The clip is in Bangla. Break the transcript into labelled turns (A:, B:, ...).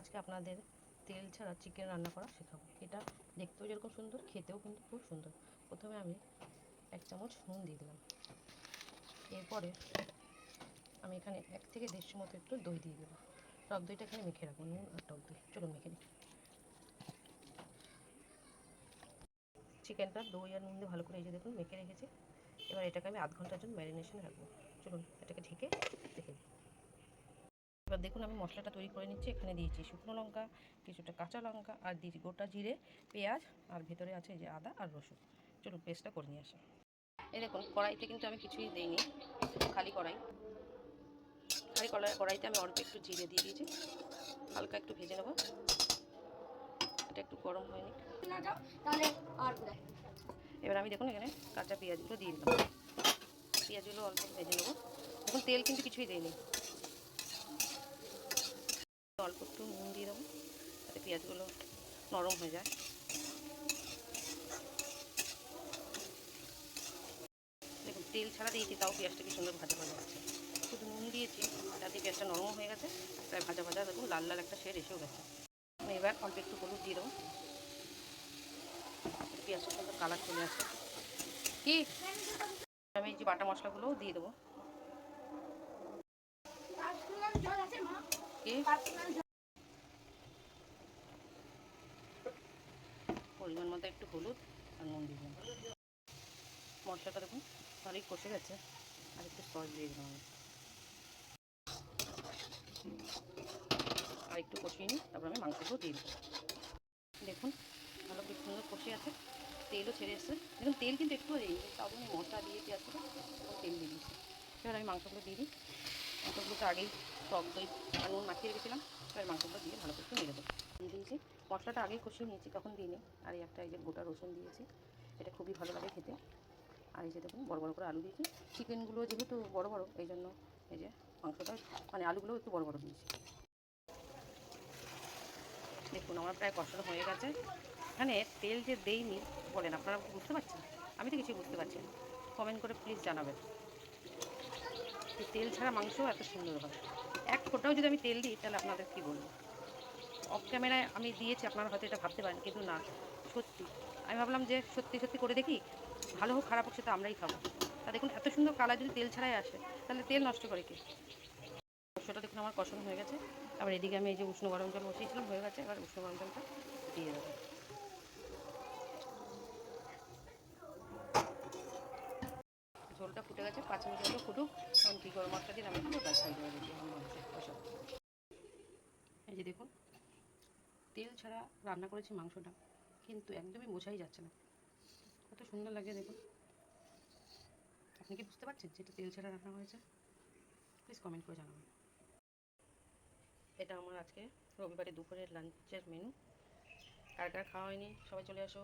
A: আজকে আপনাদের তেল ছাড়া চিকেন রান্না করা শেখাবো। এটা দেখতেও যেরকম সুন্দর, খেতেও কিন্তু খুব সুন্দর। প্রথমে আমি 1 চামচ নুন দিয়ে দিলাম। এরপরে আমি এখানে 1 থেকে 1.5 মতো একটু দই দিয়ে দেবো। টক দইটা এখানে মেখে রাখবো, নুন আর টক দই। চলুন মেখে নিই। চিকেনটা দই আর নুন দিয়ে ভালো করে এই যে দেখুন মেখে রেখেছি। এবার এটাকে আমি আধ ঘন্টার জন্য ম্যারিনেশনে রাখবো। চলুন এটাকে ঢেকে রেখে দিই। এবার দেখুন আমি মশলাটা তৈরি করে নিচ্ছি। এখানে দিয়েছি শুকনো লঙ্কা, কিছুটা কাঁচা লঙ্কা, আর দিয়েছি গোটা জিরে, পেঁয়াজ, আর ভেতরে আছে এই যে আদা আর রসুন। চলুন পেস্টটা করে নিয়ে আসি। এই দেখুন কড়াইতে কিন্তু আমি কিছুই দিইনি, খালি কড়াইতে আমি অল্প একটু জিরে দিয়ে দিয়েছি। হালকা একটু ভেজে নেবো, এটা একটু গরম হয়নি। এবার আমি দেখুন এখানে কাঁচা পেঁয়াজগুলো দিয়ে দিলাম। পেঁয়াজগুলো অল্প ভেজে নেবো। দেখুন তেল কিন্তু কিছুই দিইনি। অল্প একটু নুন দিয়ে দেবো যাতে পেঁয়াজগুলো নরম হয়ে যায়। দেখুন তেল ছাড়া দিয়েছি, তাও পেঁয়াজটা কি সুন্দর ভাজা ভাজা যাচ্ছে। শুধু নুন দিয়েছি, তাতে পেঁয়াজটা নরম হয়ে গেছে, প্রায় ভাজা ভাজা। দেখুন লাল লাল একটা শেড এসেও গেছে। আমি এবার অল্প একটু হলুদ দিয়ে দেবো, পেঁয়াজটা সুন্দর কালার চলে আসে। কি আমি এই যে বাটা মশলাগুলোও দিয়ে দেবো। পরিমাণ মতো একটু হলুদ আর নুন দিয়ে দিলাম। মশলাটা দেখুন ভালোই কষে গেছে, আর একটু সস দিয়ে দিলাম। আর একটু কষিয়ে নিই, তারপর আমি মাংসগুলো দিয়ে দেবো। দেখুন ভালো খুব সুন্দর কষে আছে, তেলও ছেড়ে এসছে। দেখুন তেল কিন্তু একটুও দিইনি, তাও আমি মশলা দিয়ে পেঁয়াজটা তেল দিয়ে দিয়েছি। এবার আমি মাংসগুলো দিয়ে দিই। মাংসগুলো তো আগেই টক দই আর নুন মাখিয়ে রেখেছিলাম। এবার মাংসগুলো দিয়ে ভালো করে একটু নেড়ে দেবো। দিয়ে দিয়েছি, মশলাটা আগেই কষিয়ে নিয়েছি, তখন দিয়ে নিই। আর এই একটা এই যে গোটা রসুন দিয়েছি, এটা খুবই ভালো লাগে খেতে। আর এই যে দেখুন বড় বড় করে আলু দিয়েছি। চিকেনগুলো যেহেতু বড় বড়, এই জন্য এই যে মাংসটা মানে আলুগুলো একটু বড় বড় দিয়েছি। দেখুন আমার প্রায় কষানো হয়ে গেছে। এখানে তেল যে দেইনি বলেন, আপনারা বুঝতে পারছেন? আমি তো কিছু বুঝতে পারছি না। কমেন্ট করে প্লিজ জানাবেন। তেল ছাড়া মাংসও এত সুন্দর হয়। এক ফোঁটাও যদি আমি তেল দিই তাহলে আপনাদের কী বলবো। অফ ক্যামেরায় আমি দিয়েছি, আপনারা হয়তো এটা ভাবতে পারেন, কিন্তু না, সত্যি। আমি ভাবলাম যে সত্যি সত্যি করে দেখি, ভালো হোক খারাপ হোক সেটা আমরাই খাবো। তা দেখুন এত সুন্দর কালার যদি তেল ছাড়াই আসে, তাহলে তেল নষ্ট করে কি? মাংসটা দেখুন আমার কষানো হয়ে গেছে। আবার এদিকে আমি এই যে উষ্ণ গরম জল বসিয়েছিলাম, হয়ে গেছে। এবার উষ্ণ গরম জলটা দিয়ে দেবো। ঝোলটা ফুটে গেছে, 5 মিনিট মতো ফুটুক। তখন কী গরম মশলা দিয়ে আমি পুরো সাইড করে দিচ্ছি। এই যে দেখুন তেল ছাড়া রান্না করেছি মাংসটা, কিন্তু একদমই বোঝাই যাচ্ছে না কত সুন্দর লাগে। দেখুন আপনি কি বুঝতে পারছেন যেটা তেল ছাড়া রান্না হয়েছে? প্লিজ কমেন্ট করে জানাবেন। এটা আমার আজকে রবিবারে দুপুরের লাঞ্চের মেনু। কার কার খাওয়া হয়নি সবাই চলে আসো।